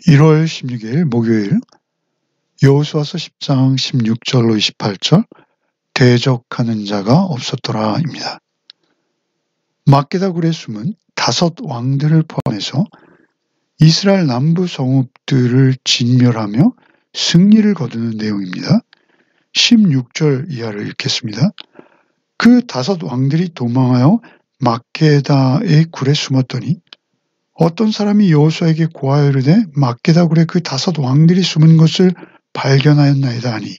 1월 16일 목요일 여호수아서 10장 16절로 28절 대적하는 자가 없었더라입니다. 막게다 굴에 숨은 5 왕들을 포함해서 이스라엘 남부 성읍들을 진멸하며 승리를 거두는 내용입니다. 16절 이하를 읽겠습니다. 그 5 왕들이 도망하여 막게다의 굴에 숨었더니 어떤 사람이 여호수아에게 고하여 이르되 막게다 굴에 그 5 왕들이 숨은 것을 발견하였나이다 하니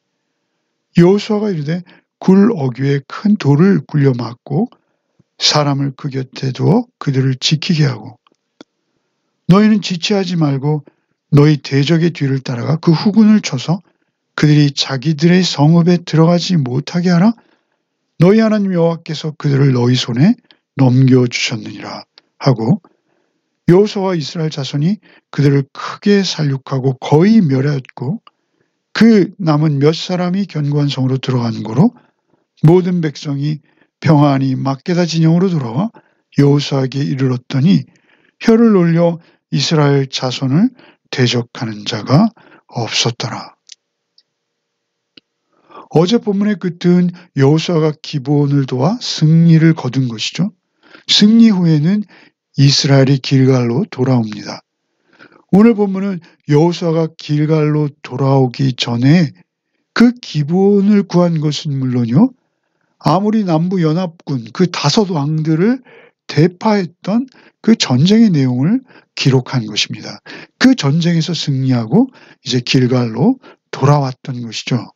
여호수아가 이르되 굴 어귀에 큰 돌을 굴려 막고 사람을 그 곁에 두어 그들을 지키게 하고 너희는 지체하지 말고 너희 대적의 뒤를 따라가 그 후군을 쳐서 그들이 자기들의 성읍에 들어가지 못하게 하라. 너희 하나님 여호와께서 그들을 너희 손에 넘겨주셨느니라 하고 여호수아와 이스라엘 자손이 그들을 크게 살육하고 거의 멸하였고 그 남은 몇 사람이 견고한 성으로 들어간 고로 모든 백성이 평안히 막게다 진영으로 돌아와 여호수아에게 이르렀더니 혀를 올려 이스라엘 자손을 대적하는 자가 없었더라. 어제 본문의 끝은 여호수아가 기브온을 도와 승리를 거둔 것이죠. 승리 후에는 이스라엘이 길갈로 돌아옵니다. 오늘 본문은 여호수아가 길갈로 돌아오기 전에 그 기브온을 구한 것은 물론이요. 아모리 남부 연합군 그 5 왕들을 대파했던 그 전쟁의 내용을 기록한 것입니다. 그 전쟁에서 승리하고 이제 길갈로 돌아왔던 것이죠.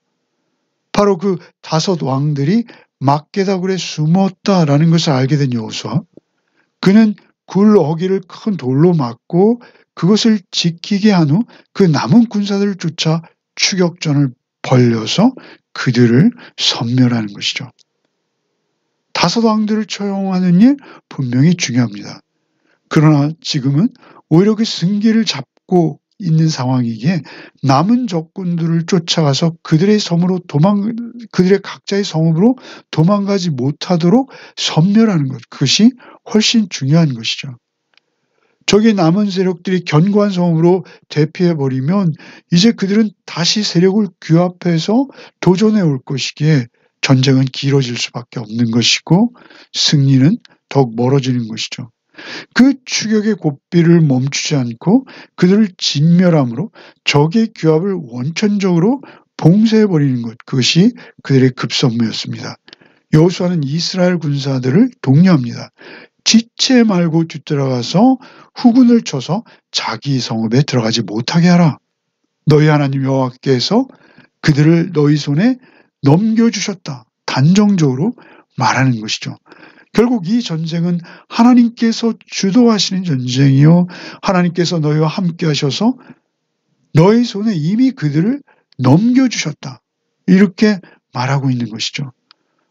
바로 그 5 왕들이 막게다 굴에 숨었다라는 것을 알게 된 여호수아. 그는 굴 어귀를 큰 돌로 막고 그것을 지키게 한 후 그 남은 군사들을 쫓아 추격전을 벌여서 그들을 섬멸하는 것이죠. 5 왕들을 처형하는 일 분명히 중요합니다. 그러나 지금은 오히려 그 승기를 잡고 있는 상황이기에 남은 적군들을 쫓아가서 그들의 각자의 성읍으로 도망가지 못하도록 섬멸하는 것, 그것이 훨씬 중요한 것이죠. 저기 남은 세력들이 견고한 성읍으로 대피해버리면 이제 그들은 다시 세력을 규합해서 도전해 올 것이기에 전쟁은 길어질 수밖에 없는 것이고 승리는 더욱 멀어지는 것이죠. 그 추격의 고삐를 멈추지 않고 그들을 진멸함으로 적의 규합을 원천적으로 봉쇄해버리는 것, 그것이 그들의 급선무였습니다. 여호수아는 이스라엘 군사들을 독려합니다. 지체 말고 뒤돌아가서 후군을 쳐서 자기 성읍에 들어가지 못하게 하라. 너희 하나님 여호와께서 그들을 너희 손에 넘겨주셨다. 단정적으로 말하는 것이죠. 결국 이 전쟁은 하나님께서 주도하시는 전쟁이요. 하나님께서 너희와 함께 하셔서 너희 손에 이미 그들을 넘겨주셨다. 이렇게 말하고 있는 것이죠.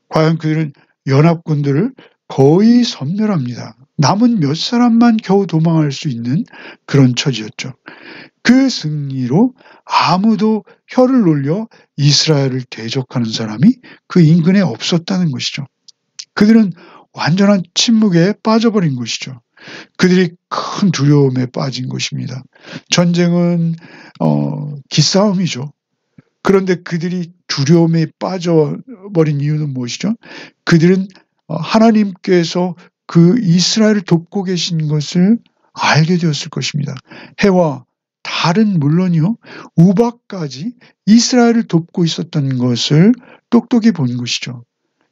과연 그들은 연합군들을 거의 섬멸합니다. 남은 몇 사람만 겨우 도망할 수 있는 그런 처지였죠. 그 승리로 아무도 혀를 놀려 이스라엘을 대적하는 사람이 그 인근에 없었다는 것이죠. 그들은 완전한 침묵에 빠져버린 것이죠. 그들이 큰 두려움에 빠진 것입니다. 전쟁은 기싸움이죠. 그런데 그들이 두려움에 빠져버린 이유는 무엇이죠? 그들은 하나님께서 그 이스라엘을 돕고 계신 것을 알게 되었을 것입니다. 해와 달은 물론이요, 우박까지 이스라엘을 돕고 있었던 것을 똑똑히 본 것이죠.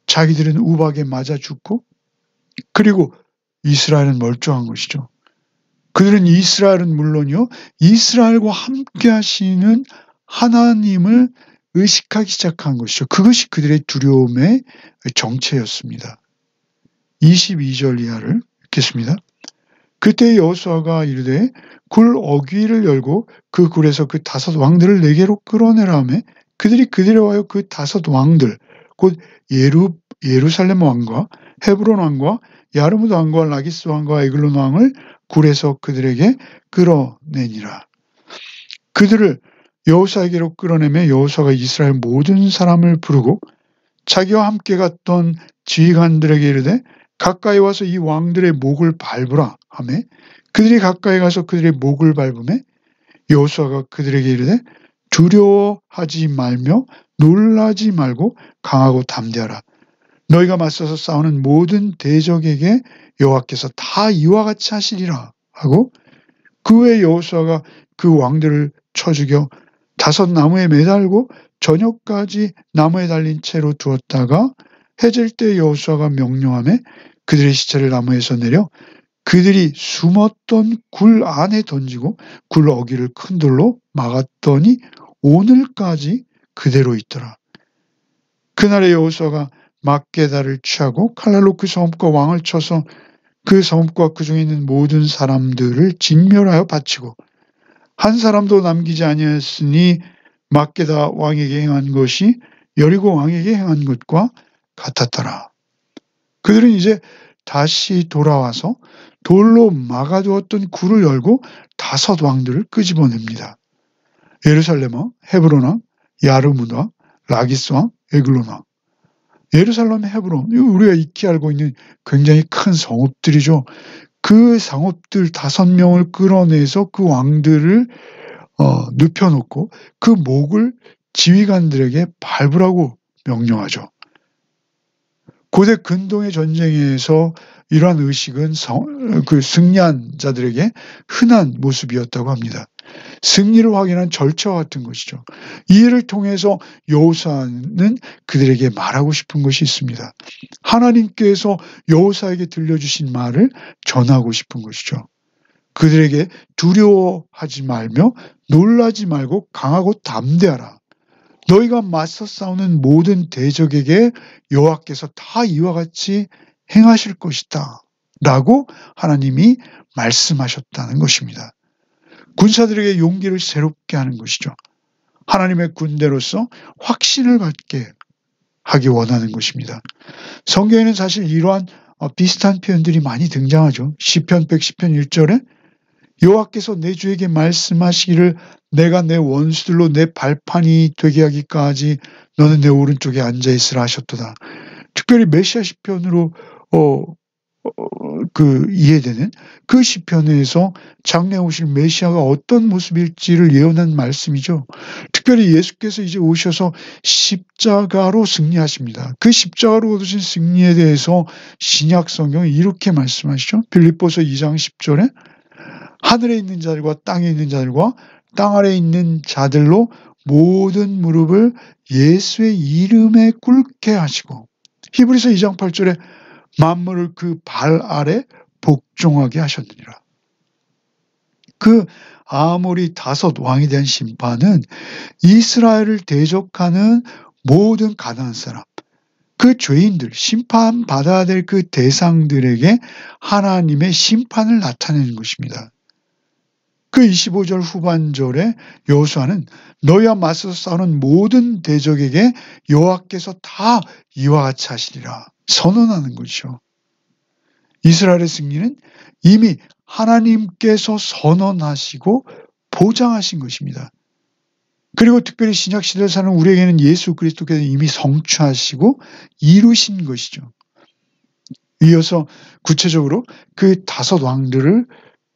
자기들은 우박에 맞아 죽고 그리고 이스라엘은 멀쩡한 것이죠. 그들은 이스라엘은 물론이요, 이스라엘과 함께 하시는 하나님을 의식하기 시작한 것이죠. 그것이 그들의 두려움의 정체였습니다. 22절 이하를 읽겠습니다. 그때 여호수아가 이르되 굴 어귀를 열고 그 굴에서 그 5 왕들을 내게로 끌어내라 하매 그들이 그들에 와요 그 5 왕들 곧 예루살렘 왕과 헤브론 왕과 야르무드 왕과 라기스 왕과 에글론 왕을 굴에서 그들에게 끌어내니라. 그들을 여호수아에게로 끌어내며 여호수아가 이스라엘 모든 사람을 부르고 자기와 함께 갔던 지휘관들에게 이르되 가까이 와서 이 왕들의 목을 밟으라 하매 그들이 가까이 가서 그들의 목을 밟으매 여호수아가 그들에게 이르되 두려워하지 말며 놀라지 말고 강하고 담대하라. 너희가 맞서서 싸우는 모든 대적에게 여호와께서 다 이와 같이 하시리라 하고, 그 후에 여호수아가 그 왕들을 쳐 죽여 5 나무에 매달고 저녁까지 나무에 달린 채로 두었다가 해질 때 여호수아가 명령하매 그들의 시체를 나무에서 내려 그들이 숨었던 굴 안에 던지고 굴 어귀를 큰 돌로 막았더니 오늘까지 그대로 있더라. 그날에 여호수아가 막게다를 취하고 칼날로 그 성읍과 왕을 쳐서 그 성읍과 그 중에 있는 모든 사람들을 진멸하여 바치고 한 사람도 남기지 아니하였으니 막게다 왕에게 행한 것이 여리고 왕에게 행한 것과 같았더라. 그들은 이제 다시 돌아와서 돌로 막아두었던 굴을 열고 5 왕들을 끄집어냅니다. 예루살렘 왕, 헤브론 왕, 야르문 왕, 라기스 왕, 에글론 왕. 예루살렘, 헤브론, 우리가 익히 알고 있는 굉장히 큰 성읍들이죠. 그 성읍들 5명을 끌어내서 그 왕들을 눕혀놓고 그 목을 지휘관들에게 밟으라고 명령하죠. 고대 근동의 전쟁에서 이러한 의식은 그 승리한 자들에게 흔한 모습이었다고 합니다. 승리를 확인한 절차와 같은 것이죠. 이 일을 통해서 여호수아는 그들에게 말하고 싶은 것이 있습니다. 하나님께서 여호수아에게 들려주신 말을 전하고 싶은 것이죠. 그들에게 두려워하지 말며 놀라지 말고 강하고 담대하라. 너희가 맞서 싸우는 모든 대적에게 여호와께서 다 이와 같이 행하실 것이다 라고 하나님이 말씀하셨다는 것입니다. 군사들에게 용기를 새롭게 하는 것이죠. 하나님의 군대로서 확신을 갖게 하기 원하는 것입니다. 성경에는 사실 이러한 비슷한 표현들이 많이 등장하죠. 시편 110편 1절에 여호와께서 내 주에게 말씀하시기를 내가 내 원수들로 내 발판이 되게 하기까지 너는 내 오른쪽에 앉아있으라 하셨도다. 특별히 메시아 시편으로 이해되는 그 시편에서 장래 오실 메시아가 어떤 모습일지를 예언한 말씀이죠. 특별히 예수께서 이제 오셔서 십자가로 승리하십니다. 그 십자가로 얻으신 승리에 대해서 신약 성경이 이렇게 말씀하시죠. 빌립보서 2장 10절에 하늘에 있는 자들과 땅에 있는 자들과 땅 아래에 있는 자들로 모든 무릎을 예수의 이름에 꿇게 하시고, 히브리서 2장 8절에 만물을 그 발 아래 복종하게 하셨느니라. 그 아모리 5 왕에 대한 심판은 이스라엘을 대적하는 모든 가나안 사람, 그 죄인들, 심판받아야 될 그 대상들에게 하나님의 심판을 나타내는 것입니다. 그 25절 후반절에 여호수아는 너희와 맞서서 싸우는 모든 대적에게 여호와께서 다 이와 같이 하시리라 선언하는 것이죠. 이스라엘의 승리는 이미 하나님께서 선언하시고 보장하신 것입니다. 그리고 특별히 신약시대에 사는 우리에게는 예수 그리스도께서 이미 성취하시고 이루신 것이죠. 이어서 구체적으로 그 5 왕들을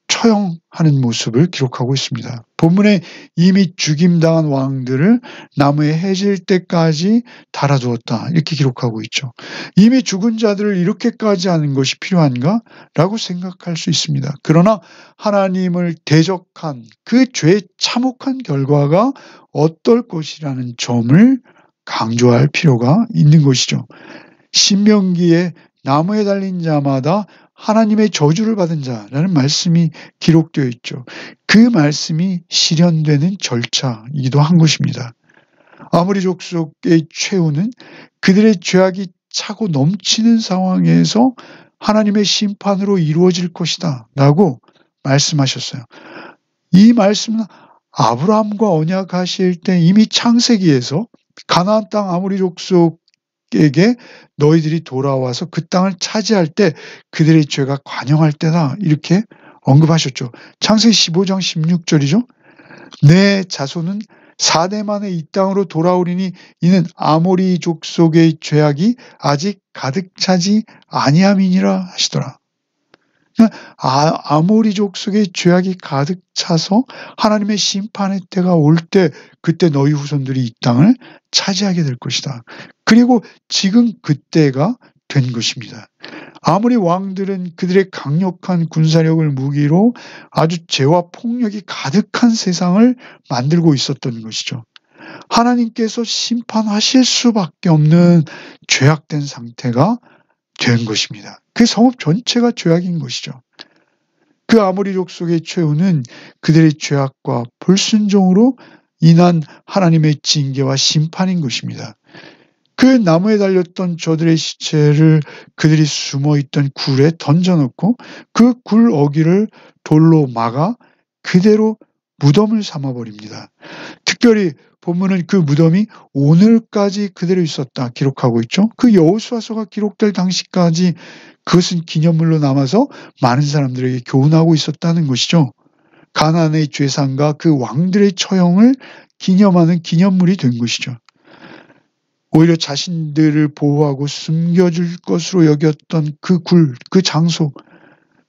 처형하는 모습을 기록하고 있습니다. 본문에 이미 죽임당한 왕들을 나무에 해질 때까지 달아두었다 이렇게 기록하고 있죠. 이미 죽은 자들을 이렇게까지 하는 것이 필요한가? 라고 생각할 수 있습니다. 그러나 하나님을 대적한 그 죄의 참혹한 결과가 어떨 것이라는 점을 강조할 필요가 있는 것이죠. 신명기에 나무에 달린 자마다 하나님의 저주를 받은 자라는 말씀이 기록되어 있죠. 그 말씀이 실현되는 절차이기도 한 것입니다. 아모리 족속의 최후는 그들의 죄악이 차고 넘치는 상황에서 하나님의 심판으로 이루어질 것이다 라고 말씀하셨어요. 이 말씀은 아브라함과 언약하실 때 이미 창세기에서 가나안 땅 아모리 족속에게 너희들이 돌아와서 그 땅을 차지할 때 그들의 죄가 관영할 때다 이렇게 언급하셨죠. 창세기 15장 16절이죠. 내 자손은 4대 만에 이 땅으로 돌아오리니 이는 아모리 족속의 죄악이 아직 가득 차지 아니함이니라 하시더라. 아모리족 속에 죄악이 가득 차서 하나님의 심판의 때가 올 때 그때 너희 후손들이 이 땅을 차지하게 될 것이다. 그리고 지금 그때가 된 것입니다. 아모리 왕들은 그들의 강력한 군사력을 무기로 아주 죄와 폭력이 가득한 세상을 만들고 있었던 것이죠. 하나님께서 심판하실 수밖에 없는 죄악된 상태가 된 것입니다. 그 성읍 전체가 죄악인 것이죠. 그 아모리족 속의 최후는 그들의 죄악과 불순종으로 인한 하나님의 징계와 심판인 것입니다. 그 나무에 달렸던 저들의 시체를 그들이 숨어있던 굴에 던져놓고 그 굴 어귀를 돌로 막아 그대로 무덤을 삼아버립니다. 특별히 본문은 그 무덤이 오늘까지 그대로 있었다 기록하고 있죠. 그 여호수아서가 기록될 당시까지 그것은 기념물로 남아서 많은 사람들에게 교훈하고 있었다는 것이죠. 가나안의 죄상과 그 왕들의 처형을 기념하는 기념물이 된 것이죠. 오히려 자신들을 보호하고 숨겨줄 것으로 여겼던 그 굴, 그 장소,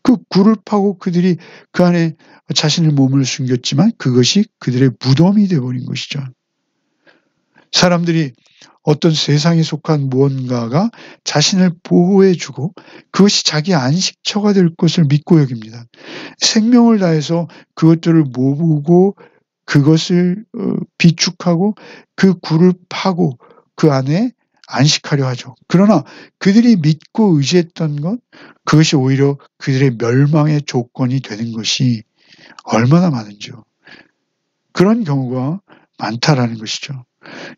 그 굴을 파고 그들이 그 안에 자신의 몸을 숨겼지만 그것이 그들의 무덤이 되어버린 것이죠. 사람들이 어떤 세상에 속한 무언가가 자신을 보호해주고 그것이 자기 안식처가 될 것을 믿고 여깁니다. 생명을 다해서 그것들을 모으고 그것을 비축하고 그 굴을 파고 그 안에 안식하려 하죠. 그러나 그들이 믿고 의지했던 것, 그것이 오히려 그들의 멸망의 조건이 되는 것이 얼마나 많은지요. 그런 경우가 많다라는 것이죠.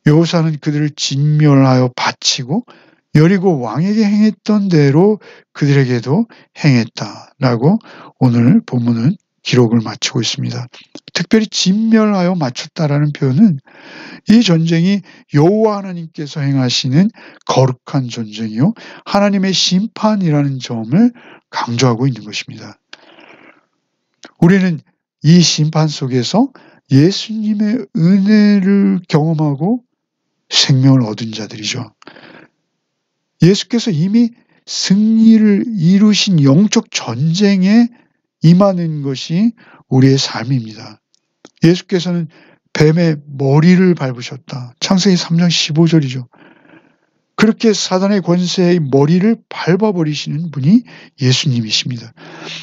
여호사는 그들을 진멸하여 바치고 여리고 왕에게 행했던 대로 그들에게도 행했다라고 오늘 본문은 기록을 마치고 있습니다. 특별히 진멸하여 마쳤다라는 표현은 이 전쟁이 여호와 하나님께서 행하시는 거룩한 전쟁이요 하나님의 심판이라는 점을 강조하고 있는 것입니다. 우리는 이 심판 속에서 예수님의 은혜를 경험하고 생명을 얻은 자들이죠. 예수께서 이미 승리를 이루신 영적 전쟁에 임하는 것이 우리의 삶입니다. 예수께서는 뱀의 머리를 밟으셨다. 창세기 3장 15절이죠. 그렇게 사단의 권세의 머리를 밟아버리시는 분이 예수님이십니다.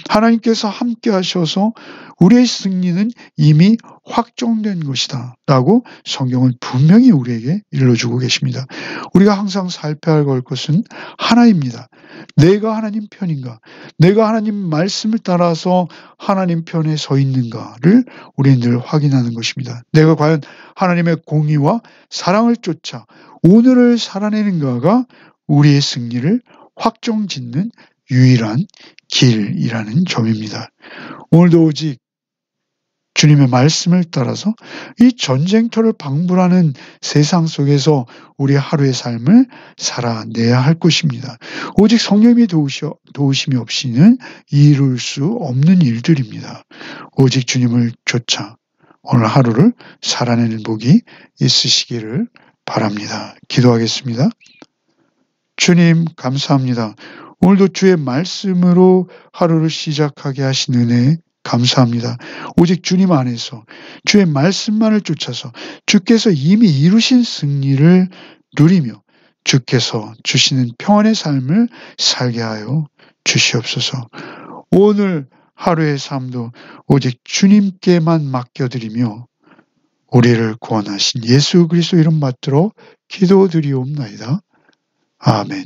하나님께서 함께 하셔서 우리의 승리는 이미 확정된 것이다 라고 성경은 분명히 우리에게 일러주고 계십니다. 우리가 항상 살펴야 할 것은 하나입니다. 내가 하나님 편인가? 내가 하나님 말씀을 따라서 하나님 편에 서 있는가를 우리는 늘 확인하는 것입니다. 내가 과연 하나님의 공의와 사랑을 쫓아 오늘을 살아내는가가 우리의 승리를 확정짓는 유일한 길이라는 점입니다. 오늘도 오직 주님의 말씀을 따라서 이 전쟁터를 방불하는 세상 속에서 우리 하루의 삶을 살아내야 할 것입니다. 오직 성령님의 도우심이 없이는 이룰 수 없는 일들입니다. 오직 주님을 쫓아 오늘 하루를 살아내는 복이 있으시기를 바랍니다. 기도하겠습니다. 주님 감사합니다. 오늘도 주의 말씀으로 하루를 시작하게 하신 은혜 감사합니다. 오직 주님 안에서 주의 말씀만을 쫓아서 주께서 이미 이루신 승리를 누리며 주께서 주시는 평안의 삶을 살게 하여 주시옵소서. 오늘 하루의 삶도 오직 주님께만 맡겨드리며 우리를 구원하신 예수 그리스도 이름 받들어 기도드리옵나이다. 아멘.